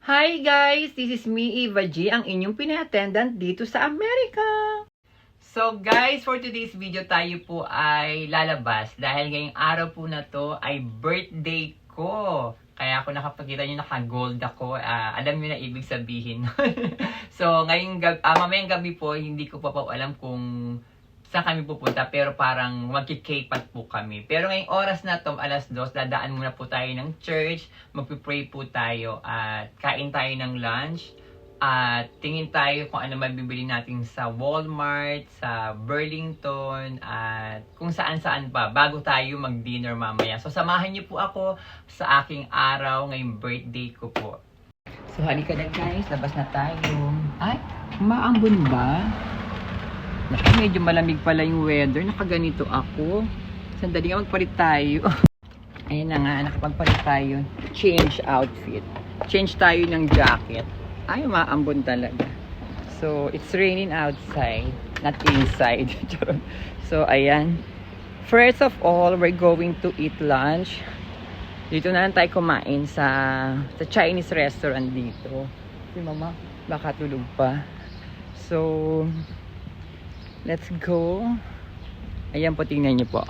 Hi guys! This is me, Eva G, ang inyong pina-attendant dito sa Amerika. So guys, for today's video tayo po ay lalabas dahil ngayong araw po na to ay birthday ko. Kaya ako nakapagkita nyo naka-gold ako, alam nyo na ibig sabihin. So mamayang gabi po, hindi ko pa alam kung saan kami pupunta, pero parang magki-K-pop po kami. Pero ngayong oras na to, alas 2, dadaan muna po tayo ng church, magpipray po tayo, at kain tayo ng lunch, at tingin tayo kung ano mabibili natin sa Walmart, sa Burlington, at kung saan-saan pa, bago tayo mag-dinner mamaya. So samahan niyo po ako sa aking araw, ngayong birthday ko po. So halika na guys, labas na tayo. Ay, maambon ba? Medyo malamig pala yung weather. Nakaganito ako. Sandali nga magpalit tayo. Ayun na nga, nakapagpalit tayo. Change outfit. Change tayo ng jacket. Ay, maambon talaga. So, it's raining outside. Not inside. So, ayan. First of all, we're going to eat lunch. Dito na lang tayo kumain sa Chinese restaurant dito. Si mama, baka tulog pa. So, let's go. Ayan po, tingnan nyo po.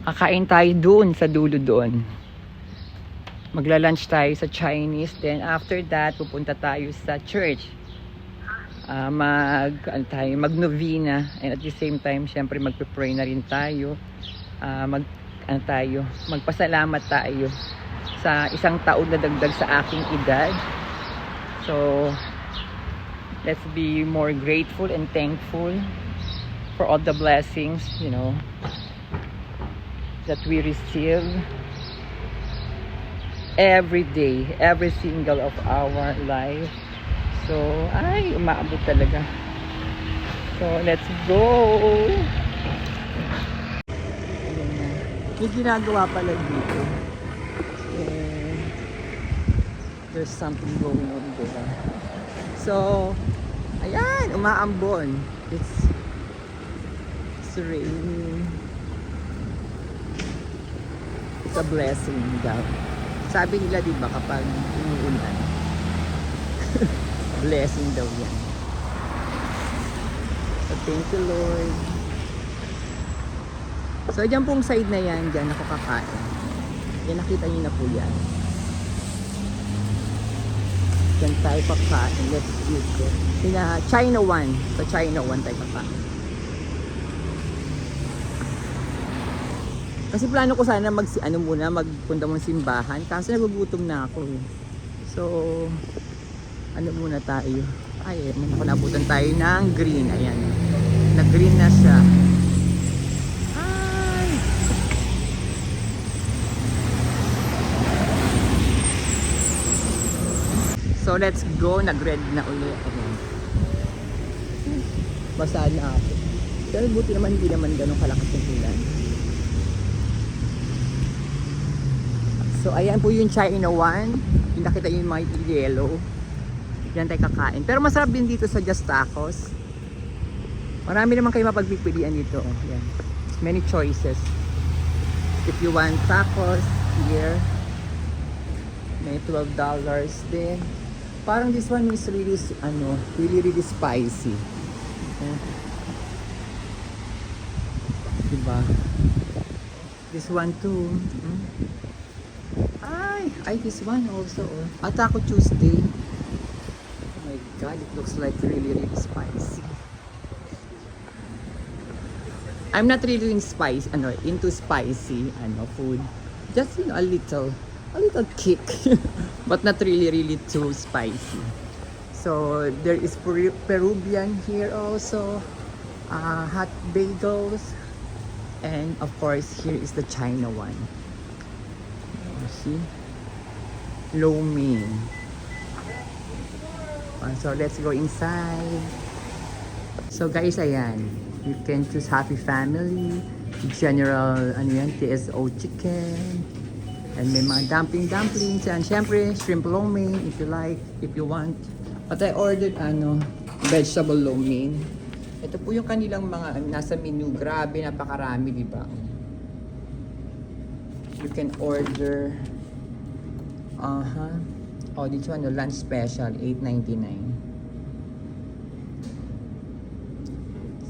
Kakain tayo doon, sa dulo doon. Magla-lunch tayo sa Chinese. Then after that, pupunta tayo sa church. Mag-novena. And at the same time, syempre magpe-pray na rin tayo. Magpasalamat tayo sa isang taon na dagdag sa aking edad. So, let's be more grateful and thankful for all the blessings, you know, that we receive every day, every single of our life. So, ay, umaabot talaga. So, let's go! Ayan na. May ginagawa pala dito. There's something going on there. So, ayan, umaambon. It's raining. It's a blessing daw. Sabi nila, di ba, kapag umuulan, blessing daw yan. So, thank you, Lord. So, dyan pong side na yan, dyan ako kakain. Yan, nakita niyo na po yan. Diyan tayo pagkain. Let's eat it. China One. Sa China One tayo pagkain. Kasi plano ko sana magpunta muna simbahan. Kasi nagugutom na ako. So, muna tayo. Ay, nabutan tayo ng green. Ayan. Nag-green na siya. So, let's go. Nag-red na ulit. Basa na ako. Pero buti naman, hindi naman ganun kalakas yung ulan. So, ayan po yung China One. Pinakita yung mga yellow. Diyan tayo kakain. Pero masarap din dito sa Just Tacos. Marami naman kayo mapagpipilian dito. Ayan. Many choices. If you want tacos, here. May $12 din. Parang this one is really, really spicy. Diba? This one too. Ay, this one also. Taco Tuesday. Oh my God, it looks like really, really spicy. I'm not really into spicy, food. Just, a little kick. But not really too spicy. So there is Peruvian here also, hot bagels, and of course here is the China One. You see, lo mein. So let's go inside. So guys, ayan, you can choose Happy Family, General, TSO chicken. And may mga dumplings and syempre shrimp lo mein if you want. But I ordered vegetable lo mein. Ito po yung kanilang mga nasa menu. Grabe, napakarami, di ba? You can order Oh, dito ano, lunch special, $8.99.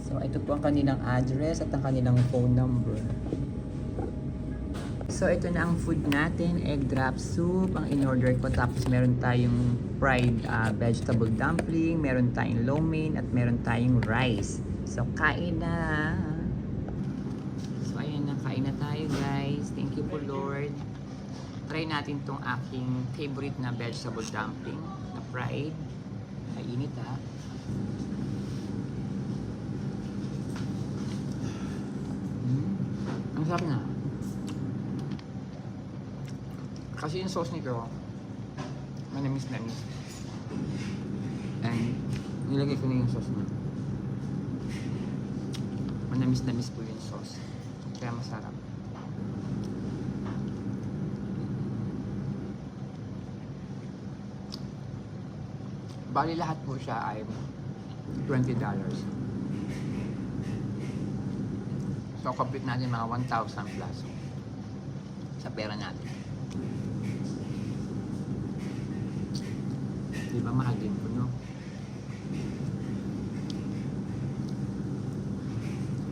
So, ito po ang kanilang address at ang kanilang phone number. So, ito na ang food natin, egg drop soup, ang in-order ko. Tapos, meron tayong fried vegetable dumpling, meron tayong lo mein, at meron tayong rice. So, kain na! So, ayan na, kain na tayo guys. Thank you po Lord. Try natin tong aking favorite na vegetable dumpling na fried. Mainit ha. Ang sarap na. Kasi yung sauce nito, manamis-namis. And nilagay ko na yung sauce nito. Manamis-namis po yung sauce. Kaya masarap. Bali lahat po siya ay $20. So, complete natin mga 1,000 plus sa pera natin. Diba mahal din po, no?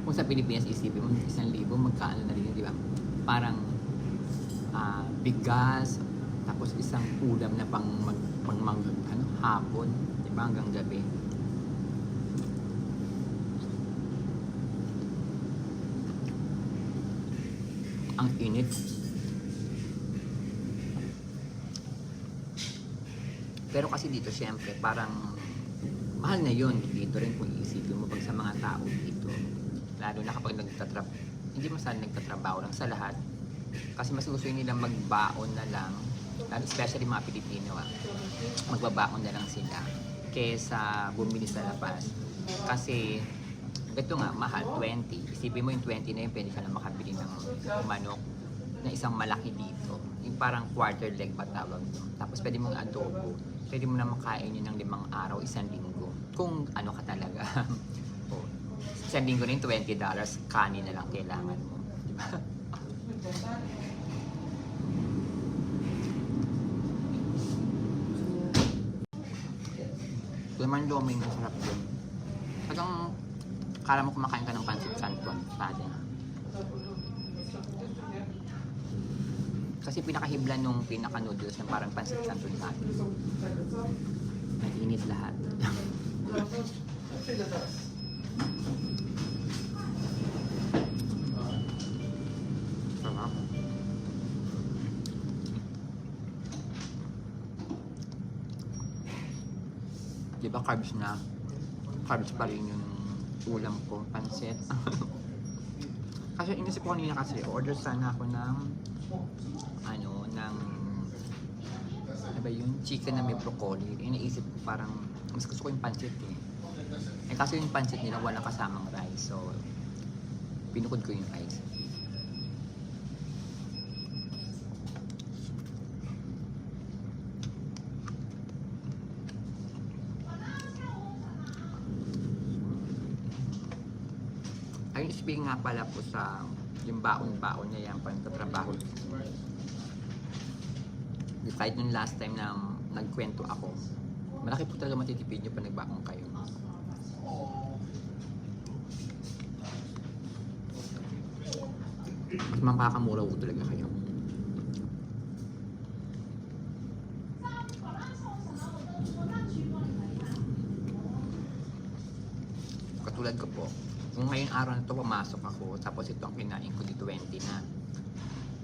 Kung sa Pilipinas isipin mo, 1,000, magkano na rin, di ba? Parang bigas, tapos isang ulam na hapon, di ba? Hanggang gabi. Ang init. Pero kasi dito, syempre, parang mahal na yun. Dito rin kung iisipin mo pag sa mga tao dito. Lalo na kapag hindi masalang nagtatrabaho lang sa lahat. Kasi mas gusto nilang magbaon na lang. Lalo, especially mga Pilipino, magbabaon na lang sila kesa bumili sa labas. Kasi, ito nga, mahal, 20. Isipin mo yung 20 na yun, pwede ka na makabili ng manok na isang malaki dito. Yung parang quarter leg pa tawag doon. Tapos pwede mong adobo. Pwede mo na makain yun ng 5 araw, 1 linggo. Kung ano ka talaga. O, 1 linggo na yung $20, kanin na lang kailangan mo. Diba? Laman loming, masarap yun. Hanggang kala mo kumakain ka ng pancit canton. Tadi. Kasi pinakahibla nung pinaka-noodles na parang pancit canton natin. Nag-init lahat. Sarap. Diba carbs na? Carbs pa rin yung ulam ko, pancit. Kasi inisip ko kanina kasi order sana ako ng ano ba yun? Chicken na may broccoli. Iniisip ko parang mas gusto ko yung pancit eh. Kasi yung pancit nila wala kasamang rice. So, pinukod ko yung rice. Ayun, speaking nga pala po sa yung baon-baon niya yan, pagtatrabaho. Kahit nung last time na nagkwento ako, malaki po talaga matitipid nyo pa nagbaon kayo. Mas makakamura po talaga kayo. Katulad ko po, kung ngayong araw na ito pumasok ako, tapos ito ang kinain ko di 20 na.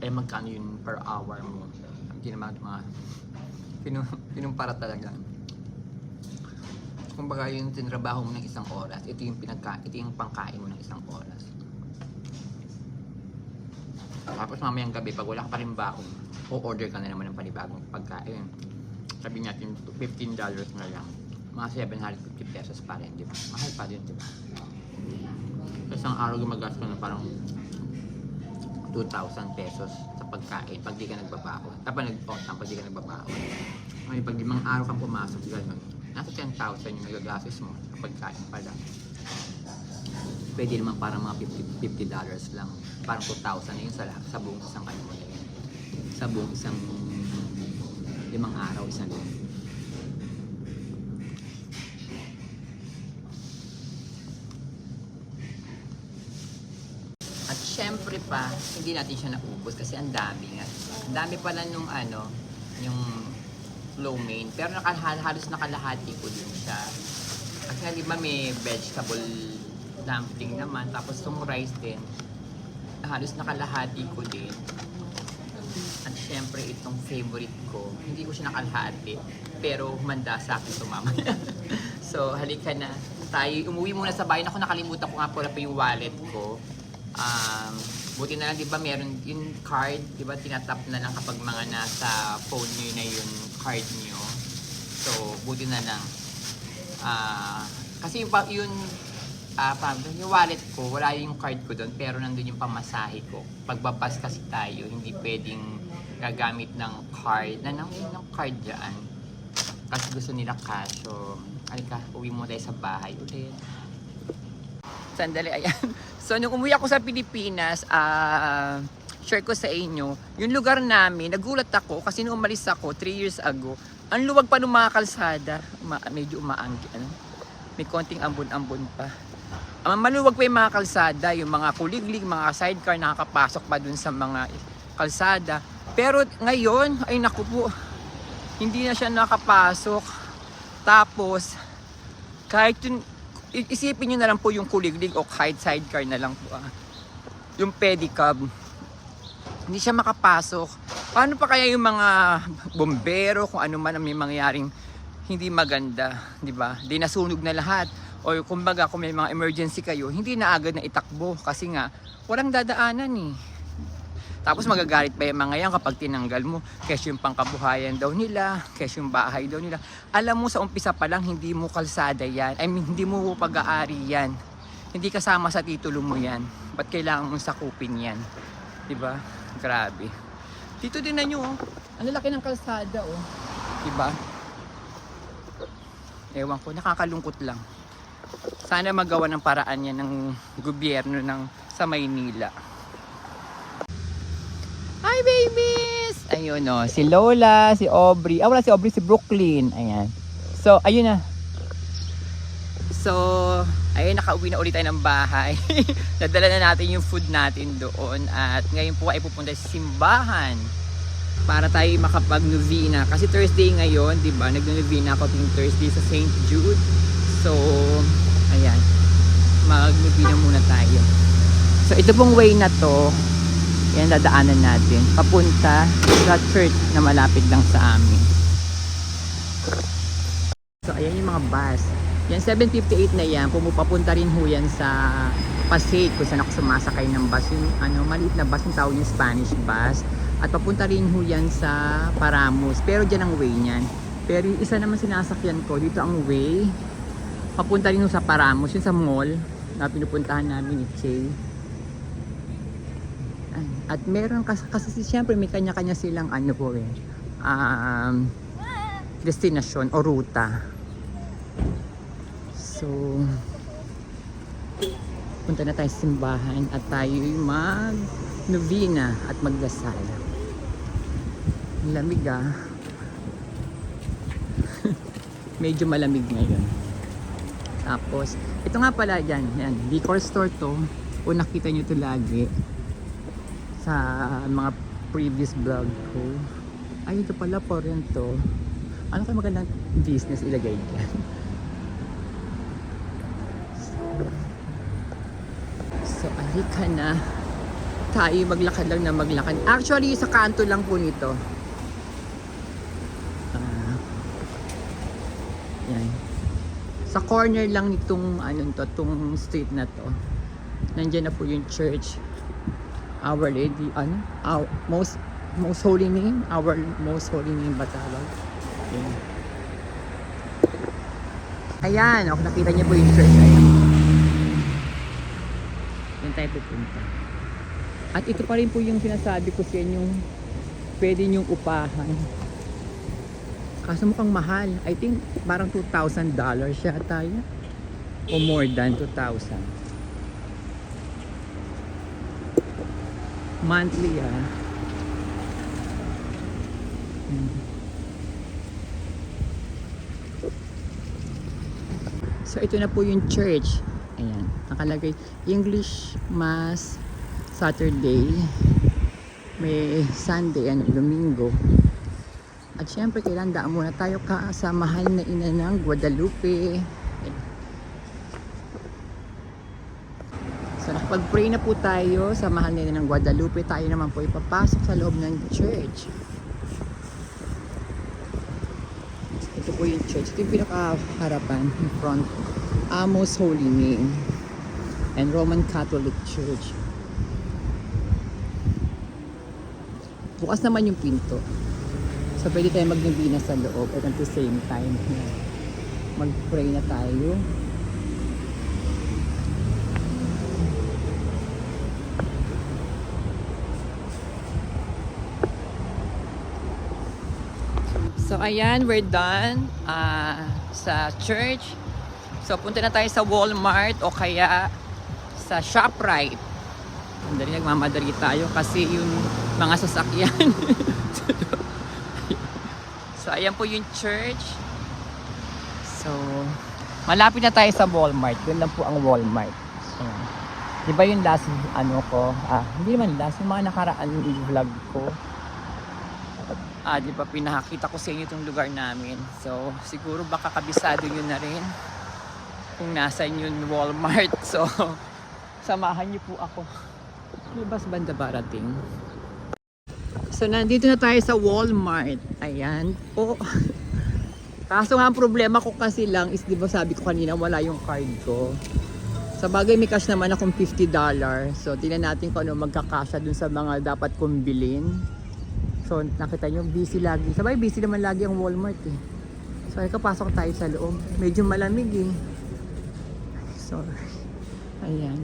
Eh magkano yun per hour mo? Hindi naman mga pinumpara talaga. Kumbaga yung tinrabaho mo ng isang oras, ito yung pangkain mo ng isang oras. Tapos mamayang gabi, pag wala ka pa rin baon, o-order ka na naman ng panibagong pagkain. Sabi natin, $15 na lang. Mga 750 pesos pa rin, di ba? Mahal pa din, di ba? Isang araw gumagastos ka na parang 2,000 pesos sa pagkain pag di ka nagbabaon. Tapos pag di ka nagbabaon. Ngayon, pag 5 araw kang pumasok, gano'n, nasa 10,000 yung nagagastos mo sa pagkain pala. Pwede naman parang mga $50 lang. Parang 2,000 na yun sa buong isang kanimo na yun. Sa buong isang 5 araw, isang linggo. At syempre pa, hindi natin siya naubos kasi ang dami nga. Ang dami pala nung yung lo mein. Pero halos nakalahati ko din siya. Kasi nga di ba may vegetable dumpling naman. Tapos yung rice din, halos nakalahati ko din. At syempre itong favorite ko, hindi ko siya nakalahati. Pero humanda sa akin sumama. So halika na. Tayo, umuwi muna sa bahay. Ako nakalimutan ko nga pala pa yung wallet ko. Buti na lang, di ba, meron yung card, di ba, tinatap na lang kapag mga nasa phone nyo na yung card nyo. So, buti na lang. Kasi yung wallet ko, wala yung card ko doon, pero nandun yung pamasahe ko. Pagbabas kasi tayo, hindi pwedeng gagamit ng card, ng card dyan. Kasi gusto nila cash. So, halika, uwi mo tayo sa bahay ulit. Sandali, ayan. So, nung umuwi ako sa Pilipinas, share ko sa inyo, yung lugar namin, nagulat ako kasi nung umalis ako 3 years ago, ang luwag pa ng mga kalsada, medyo umaanggi, may konting ambon-ambon pa. Maluwag pa yung mga kalsada, yung mga kuliglig, mga sidecar, nakakapasok pa dun sa mga kalsada. Pero ngayon, ay naku po, hindi na siya nakapasok. Tapos, kahit yung isipin nyo na lang po yung kuliglig o kahit sidecar na lang po. Yung pedicab. Hindi siya makapasok. Paano pa kaya yung mga bombero kung ano man ang may mangyaring hindi maganda, di ba? Di nasunog na lahat. O kumbaga kung may mga emergency kayo, hindi na agad na itakbo kasi nga walang dadaanan eh. Tapos magagalit pa yung mga yan kapag tinanggal mo. Kasi yung pangkabuhayan daw nila, kasi yung bahay daw nila. Alam mo sa umpisa pa lang, hindi mo kalsada yan. I mean, hindi mo pag-aari yan. Hindi kasama sa titulo mo yan. Ba't kailangan mong sakupin yan? Diba? Grabe. Dito din na nyo, oh. Ang laki ng kalsada, oh. Diba? Ewan ko, nakakalungkot lang. Sana magawa ng paraan yan ng gobyerno sa Maynila. Hi babies! Ayun o, si Lola, si Aubrey. Wala si Aubrey, si Brooklyn. Ayan. So, ayun na. So, ayun, nakauwi na ulit tayo ng bahay. Nadala na natin yung food natin doon. At ngayon po ay pupunta sa simbahan para tayo makapag-novena. Kasi Thursday ngayon, di ba? Nag-novena ako tuwing Thursday sa St. Jude. So, ayan. Mag-novena muna tayo. So, ito pong way na to. Yan, dadaanan natin. Papunta sa church na malapit lang sa amin. So, ayan yung mga bus. Yan, 7:58 na yan. Pumupapunta rin ho yan sa Pasig kung saan ako sumasakay ng bus. Yung maliit na bus, yung tawag yung Spanish bus. At papunta rin ho yan sa Paramus. Pero dyan ang way niyan. Pero yung isa naman sinasakyan ko, dito ang way. Papunta rin ho sa Paramus. Yung sa mall na pinupuntahan namin ni Che. At meron kasi siyempre may kanya-kanya silang destinasyon o ruta. So punta na tayo sa simbahan at tayo mag-novena at magdasal. Lamig medyo malamig ngayon. Tapos ito nga pala yan, liquor store to. Kung nakita nyo to lagi sa mga previous vlog ko. Ay, ito pala po rin to. Ano kayo magandang business ilagay dyan? So, alika na. Tayo maglakad lang na maglakad. Actually, sa kanto lang po nito. Yan. Sa corner lang nitong tong street na to. Nandiyan na po yung church. Our Lady, our most holy name, our most holy name ba tawag? Ayan, nakita niyo po yung church. Ayan. Yan tayo pupunta. At ito pa rin po yung sinasabi ko sa inyo, pwede nyong upahan. Kaso mukhang mahal. I think parang $2,000 siya tayo. O more than 2,000. Monthly So ito na po yung church. Ayan, nakalagay English Mass Saturday. May Sunday and Domingo. At syempre kailangan daan muna tayo sa mahal na ina ng Guadalupe. So nakapag-pray na po tayo sa mahal na ina ng Guadalupe. Tayo naman po ipapasok sa loob ng church. Ito po yung church. Ito yung pinakaharapan in front. Amos Holy Name and Roman Catholic Church. Bukas naman yung pinto. So pwede tayo magnabina sa loob at at the same time mag-pray na tayo. So ayan, we're done sa church. So punta na tayo sa Walmart o kaya sa ShopRite. Andali, nagmamadali tayo kasi yung mga sasakyan. So ayan po yung church. So malapit na tayo sa Walmart. Doon lang po ang Walmart. So, di ba yung last ko? Hindi naman last, yung mga nakaraan yung vlog ko. Di ba pinakita ko sa inyo itong lugar namin. So siguro baka kabisado nyo na rin kung nasan yung Walmart. So samahan nyo po ako. Labas banda parating. So nandito na tayo sa Walmart. Ayan po. Kaso nga ang problema ko kasi lang is, di ba sabi ko kanina wala yung card ko. Sa bagay may cash naman akong $50. So tingnan natin kung ano magkakasya dun sa mga dapat kong bilhin. So nakita nyo busy lagi. Sabay busy naman lagi ang Walmart eh. So ay kapasok tayo sa loob. Medyo malamig eh. Sorry. Ayan.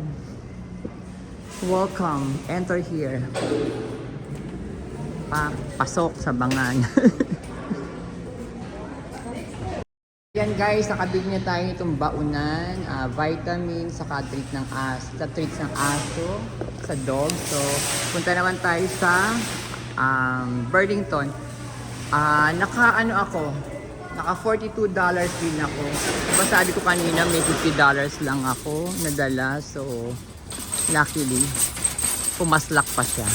Welcome. Enter here. Pasok sa bangan. Yan guys, nakabili na tayo itong baunan, vitamins, saka treats ng aso, sa dog. So, punta naman tayo sa Burlington. Naka $42 din ako. Diba sabi ko kanina may $50 lang ako nadala. So, luckily, pumaslak pa siya.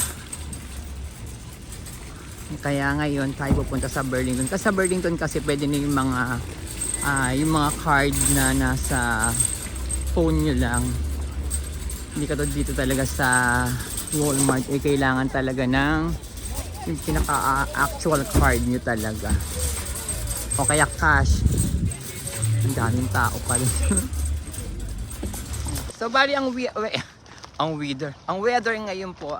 Kaya ngayon tayo pupunta sa Burlington. Kasi sa Burlington kasi pwede na yung mga card na nasa phone nyo lang. Hindi ka dito talaga sa Walmart. Kailangan talaga ng yung pinaka-actual card nyo talaga. O kaya cash. Ang daming tao pa rin. So bali ang weather ngayon po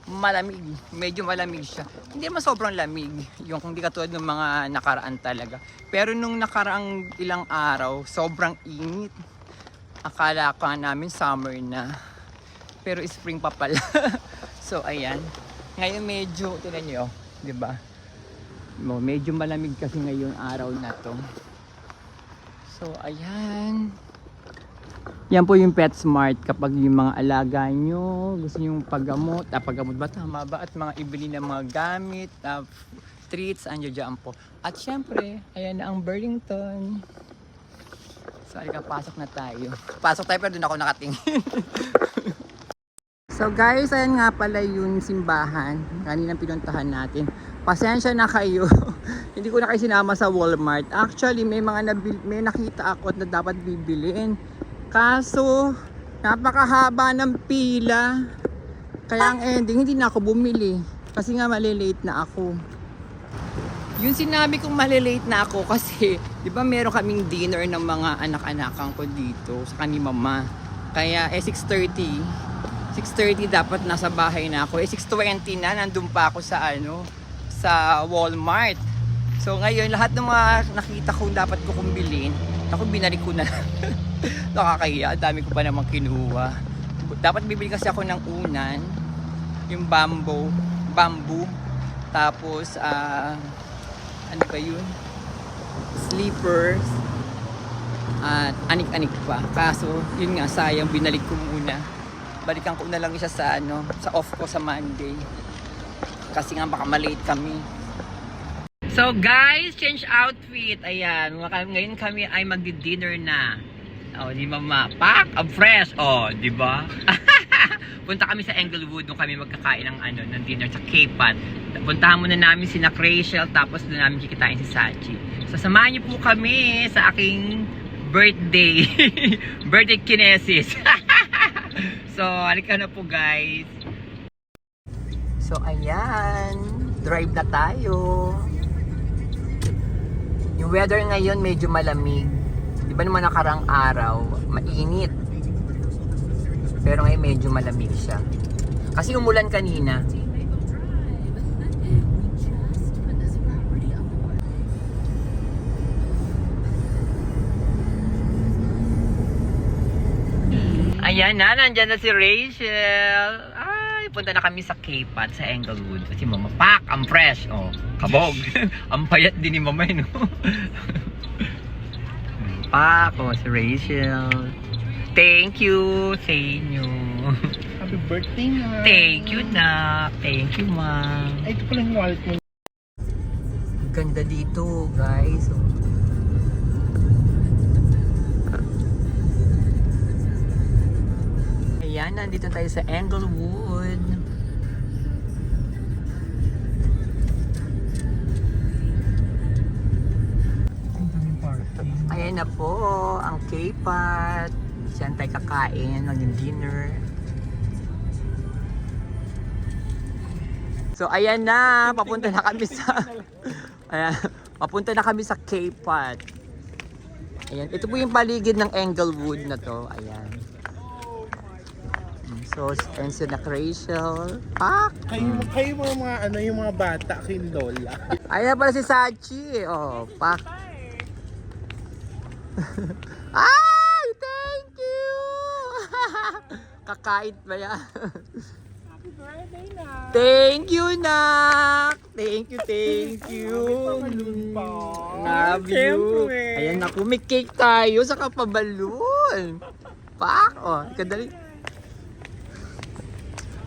malamig, medyo malamig siya. Hindi naman sobrang lamig, yung hindi katulad ng mga nakaraan talaga. Pero nung nakaraang ilang araw, sobrang init. Akala ka namin summer na. Pero spring pa pala. So ayan. Ngayon medyo, tingnan nyo, di ba? Medyo malamig kasi ngayong araw na to. So ayan. Yan po yung PetSmart kapag yung mga alaga nyo, gusto nyo paggamot, paggamot ba tama ba? At mga ibili ng mga gamit, treats, andyo dyan po. At syempre, ayan na ang Burlington. So, alika, pasok na tayo. Pasok tayo pero doon ako nakatingin. So guys, ayan nga pala yung simbahan. Kaninang pinuntahan natin. Pasensya na kayo. Hindi ko na kayo sinama sa Walmart. Actually, may nakita ako na dapat bibiliin. Kaso, napakahaba ng pila. Kaya ang ending, hindi na ako bumili. Kasi nga malilate na ako. Yung sinabi kong malilate na ako kasi, di ba meron kaming dinner ng mga anak-anakan ko dito sa kani mama. Kaya 6:30 dapat nasa bahay na ako. 6:20 na, nandun pa ako sa sa Walmart. So ngayon, lahat ng mga nakita ko dapat ko kong bilhin, ako binalik ko na. Nakakahiya, dami ko pa namang kinuha. Dapat bibili kasi ako ng unan, yung bamboo, tapos ano ba yun? Sleepers, at anik-anik pa. Kaso, yun nga, sayang, binalik ko muna. Balikan ko na lang isa sa sa off ko sa Monday. Kasi nga baka malate kami. So guys, change outfit. Ayan, ngayon kami ay magdi-dinner na. Oh, di mama, pack up fresh. Oh, di ba? Punta kami sa Englewood nung kami magkakain ng dinner sa K-Pot. Puntahan muna namin si Rachel, tapos doon namin kikitain si Sachi. So samahan niyo po kami sa aking birthday. Birthday kinesis. So, halika na po guys. So, ayan. Drive na tayo. Yung weather ngayon medyo malamig. Di ba naman nakarang araw, mainit. Pero ngayon medyo malamig siya. Kasi umulan kanina. Ayan na, nandyan na si Rachel. Ay, punta na kami sa K-Pot, sa Englewood. Kasi mama, pak, ang fresh. Oh, kabog. Ang payat din ni mama, no? Pak, oh, si Rachel. Thank you sa inyo. Happy birthday na. Thank you, Nak. Thank you, Ma. Ay, ito pala yung wallet mo. Ganda dito, guys. Ayan, nandito tayo sa Englewood. Ayan na po, ang K-Pot. Diyan tayo kakain, mag-dinner. So, ayan na, papunta na kami sa... Ayan, papunta na kami sa K-Pot. Ayan, ito po yung paligid ng Englewood na to. Ayan. So, and si Rachel. Pak! Kayo yung mga bata, kayo yung lola. Ayan pala si Sachi. Oh, pak. Ay! Thank you! Kakait ba yan? Happy birthday na. Thank you, Nak! Thank you. Balloon pa. Love you. Ayan ako, may cake tayo sa kapabalon. Pak! Oh, kadali.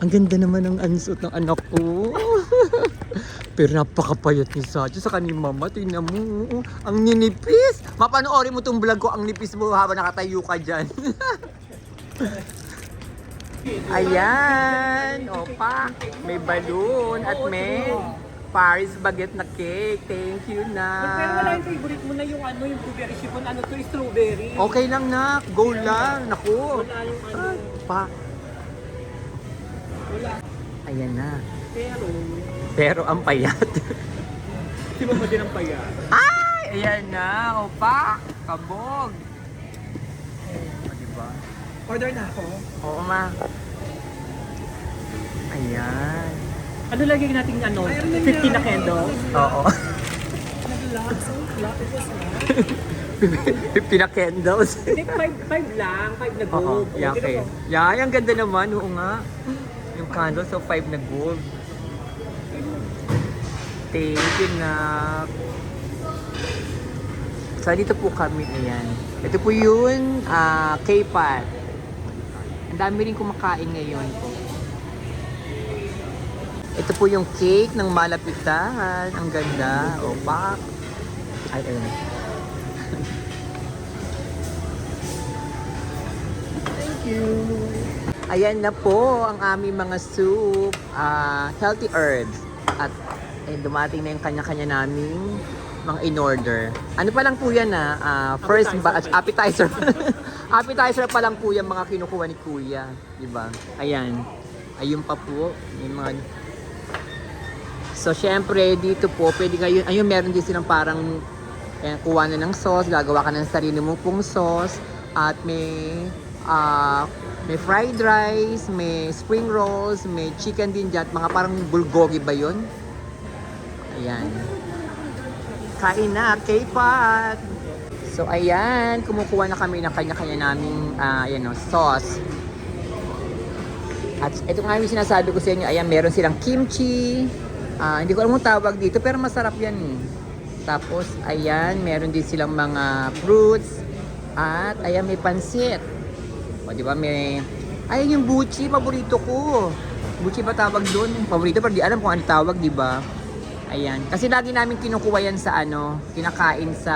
Ang ganda naman ng ansot ng anak ko. Pero napakapayat ni Sachi sa kanyang mama. Tingnan mo, ang ninipis. Mapanoorin mo tong vlog ko, ang nipis mo habang nakatayo ka dyan. Ayan. O, pa. May balloon at may Paris baguette na cake. Thank you, Pero wala na. yung favorite mo na yung yung blueberry chiffon, strawberry. Okay lang, Nak. Go lang. Naku. Wala yung Ay, pa. wala. Ayan na. Pero, Pero ang payat. di ba din ang paya? Ay! Ayan na. Opa! Kabog! O, diba? Order na ako. Oo, ma. Ayan. Ano lagi natin 50 na candles? Oo. 50 na candles. Hindi, 5 lang. 5 na Oo. gold. Yeah, okay. Yeah, ang ganda naman. Oo nga. Yung candle, so 5 na gold. Thank you, Nak. So, dito po kami. Ayan. Ito po yun, K-Pot. Ang dami rin kumakain ngayon po. Ito po yung cake ng malapitan. Ang ganda. O, pak. Ay, ayun. Thank you. Ayan na po ang aming mga soup. Healthy herbs. At dumating na yung kanya-kanya naming mga in-order. Ano pa lang po yan first batch, appetizer. Appetizer pa lang po yan mga kinukuha ni Kuya. Diba? Ayan. Ayun pa po. Yung mga... So, syempre, dito po, pwede ngayon, ayun, meron din silang parang kuha na ng sauce, gagawa ka ng sarili mong pong sauce, at may fried rice, may spring rolls, may chicken din dyan, mga parang bulgogi ba yun? Ayan. Kain na, K-Pot! So, ayan, kumukuha na kami ng kanya-kanya naming sauce. At ito nga yung sinasabi ko sa inyo, ayan, meron silang kimchi. Hindi ko alam kung tawag dito, pero masarap yan. Tapos, ayan, meron din silang mga fruits. At, ayan, may pansit. O, di ba, may... Ayan yung buchi, paborito ko. Buchi ba tawag doon? Paborito, pero di alam kung ano tawag, di ba? Ayan. Kasi lagi namin kinukuha yan sa kinakain sa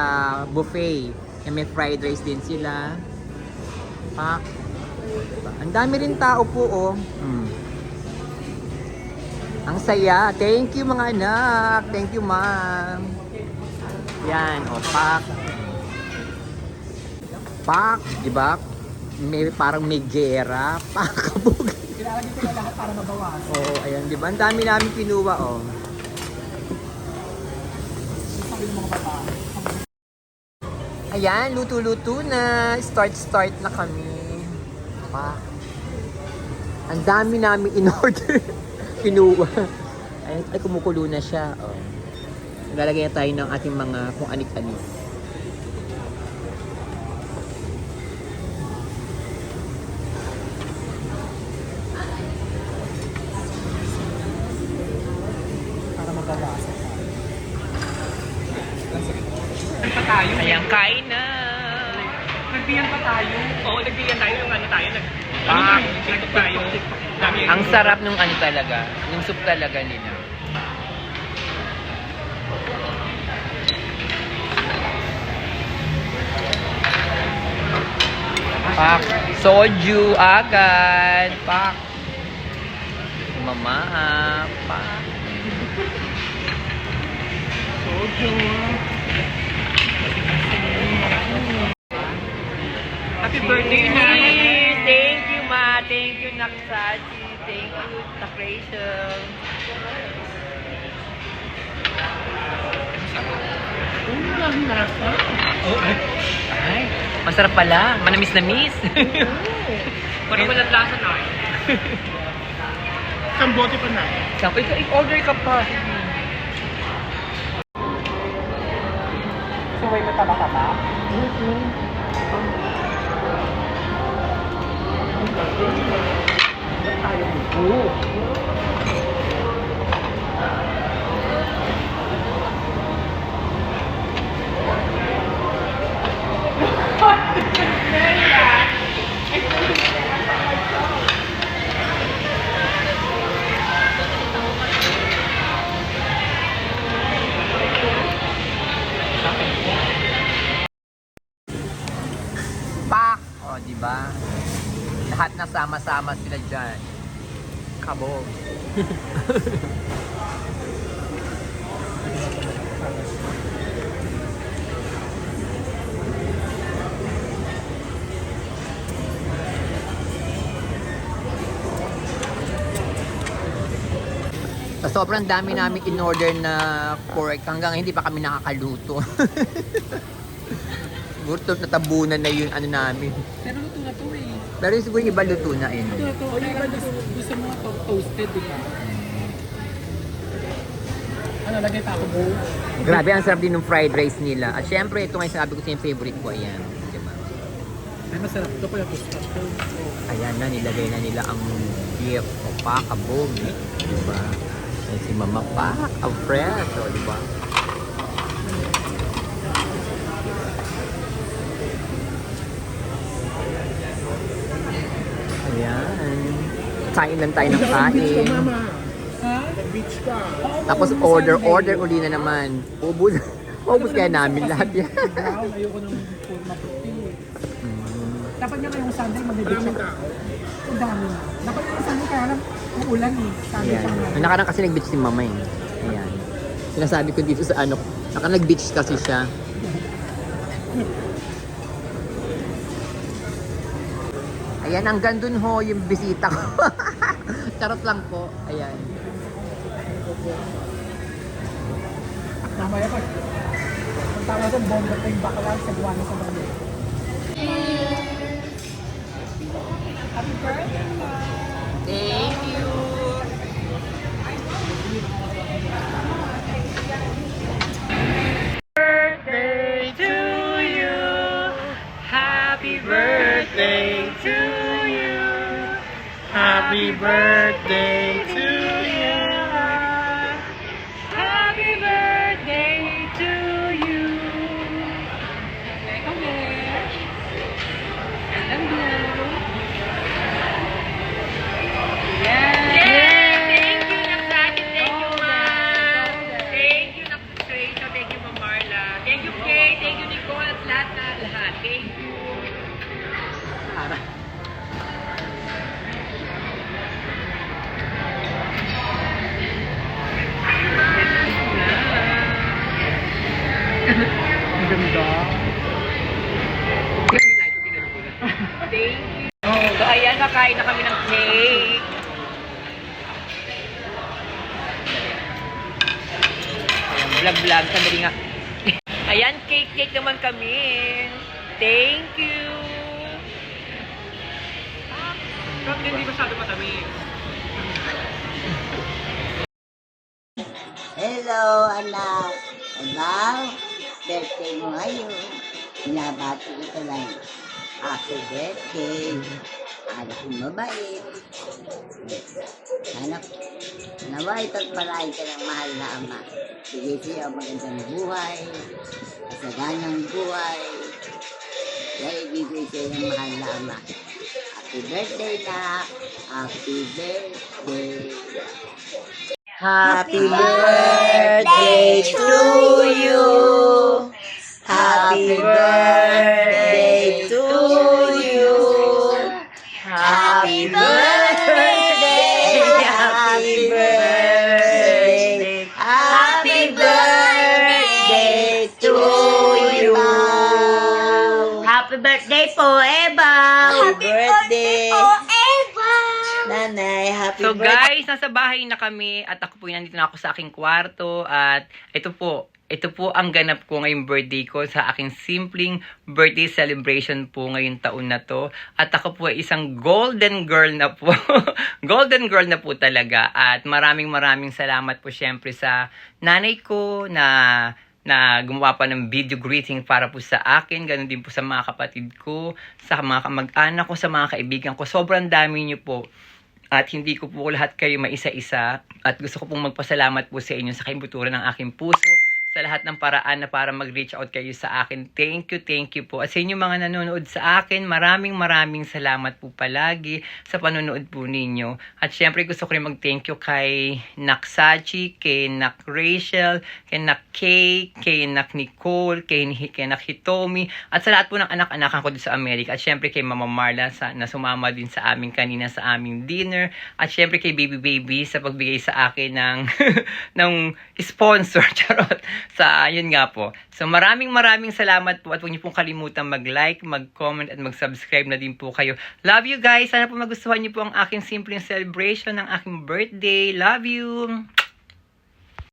buffet. May fried rice din sila. Pak. Ang dami rin tao po, oh. Ang saya. Thank you mga anak. Thank you, ma'am. Yan, oh, pak. Pak, di ba? Parang may gera. Pak, kabog. Kailangan dito na lahat para mabawasan. Oo, ayan, di ba? Ang dami namin kinuha, oh. Sabi ng mga bata. Ayan, luto-luto na. Start na kami. Pak. Ang dami namin in-order. Kinuha. Ay, kumukulo na siya. Oh. Naglalagay na tayo ng ating mga kung anik-anik. Para mabawasan. Ayan, kain na. Nagbiyan pa tayo. Oo, nagbiyan tayo. Yung ano tayo. Nag-TikTok tayo. Ang sarap nung talaga. Yung soup talaga nila. Pak. Soju agad. Pak. Mama. Pak. Soju. Happy birthday, Cheers! Thank you, ma. Thank you, Naksaji. Thank you, Takrachel. Ay, masarap pala. Manamis-namis. Parang walang lasa na. Kambote pa na. Sabi ko, i-order ka pa. Suway mo taba-taba. Pak! O, di ba? Lahat na sama-sama sila dyan. Kabog. Sa sobrang dami namin in-order na pork, hanggang hindi pa kami nakakaluto. Siguro natabunan na yun namin. Pero luto na to eh. Pero siguro yung iba luto na yun. Luto na to. O yung iba gusto mo to toasted, di ba? Ano, lagay pa ako bowl? Grabe, ang sarap din ng fried rice nila. At syempre, ito nga yung sinabi ko sa yung favorite ko. Ayan. Diba? Ay, masarap. Ito pa yung toasted ko. Ayan na, nilagay na nila ang beef o pakabog. Diba? Ayan si Mama Pak, ang fresh. O, diba? Ayan. Kain lang tayo ng Beach ka, kain. mama. Ha? Beach ka. Tapos order uli na naman. Ubus kaya namin lahat yan. Brown, ayoko ng food maputi. Dapat nga ngayong Sunday mag-debate Maraming siya. tao. Ang dami na. Dapat ngayong Sunday kaya lang uulan eh. Sabi Ayan. siya nga. Ang nakarang kasi nag-beach si Mama eh. Ayan. Sinasabi ko dito sa nag-beach kasi siya. Ayan, hanggang dun ho yung bisita ko. Charot lang po. Ayan. Mamaya pag tama doon, bomba pa yung bakla sa buwan sa bali. Happy birthday! Thank you. Birthday to you. Happy birthday to you. Happy birthday to you. Happy birthday to you. Yay! Thank you, Naksaki. Thank you, Ma. Thank Okay, thank you Nicole at lahat na lahat. Thank you. Para. Ang ganda. Thank you. So, ayan, kakain na kami ng cake. Ayan, vlog. Sandali nga. Ayan, cake naman kami. Thank you. Bakit hindi masyado matamis? Hello, anak. Anak, birthday mo ngayon. Binabati ko lang. Happy birthday. Anak mo mabait. Anak, naway pagpalain ka ng mahal na ama. Sige siya ang magandang buhay. Kasaganang buhay. Kaya ibigay siya ng mahal na ama. Happy birthday na. Happy birthday. Happy birthday to you. Happy birthday to you. Happy birthday. Happy birthday. Happy birthday to you. Happy birthday po, Eva. Happy birthday po, Eva. Nanay, happy So birthday. guys, nasa bahay na kami at ako po nandito na ako sa aking kwarto at ito po ang ganap ko ngayong birthday ko sa aking simpleng birthday celebration po ngayong taon na to. At ako po ay isang golden girl na po. Golden girl na po talaga. At maraming salamat po syempre sa nanay ko na gumawa pa ng video greeting para po sa akin. Ganun din po sa mga kapatid ko, sa mga kamag-anak ko, sa mga kaibigan ko. Sobrang dami niyo po. At hindi ko po lahat kayo maisa-isa. At gusto ko pong magpasalamat po sa inyo sa kaibuturan ng aking puso. Sa lahat ng paraan na para mag-reach out kayo sa akin. Thank you po. At sa inyo mga nanonood sa akin, maraming salamat po palagi sa panonood po ninyo. At syempre gusto ko rin mag-thank you kay Nak Sachi, kay Nak Rachel, kay Nak Kay, kay Nak Nicole, kay Nak Hitomi, at sa lahat po ng anak-anakan ko dito sa Amerika. At syempre kay Mama Marla na sumama din sa amin kanina sa aming dinner. At syempre kay Baby sa pagbigay sa akin ng ng sponsor. Charot. Sa, yun nga po. So, maraming salamat po at huwag niyo pong kalimutan mag-like, mag-comment, at mag-subscribe na din po kayo. Love you guys! Sana po magustuhan niyo po ang aking simpleng celebration ng aking birthday. Love you!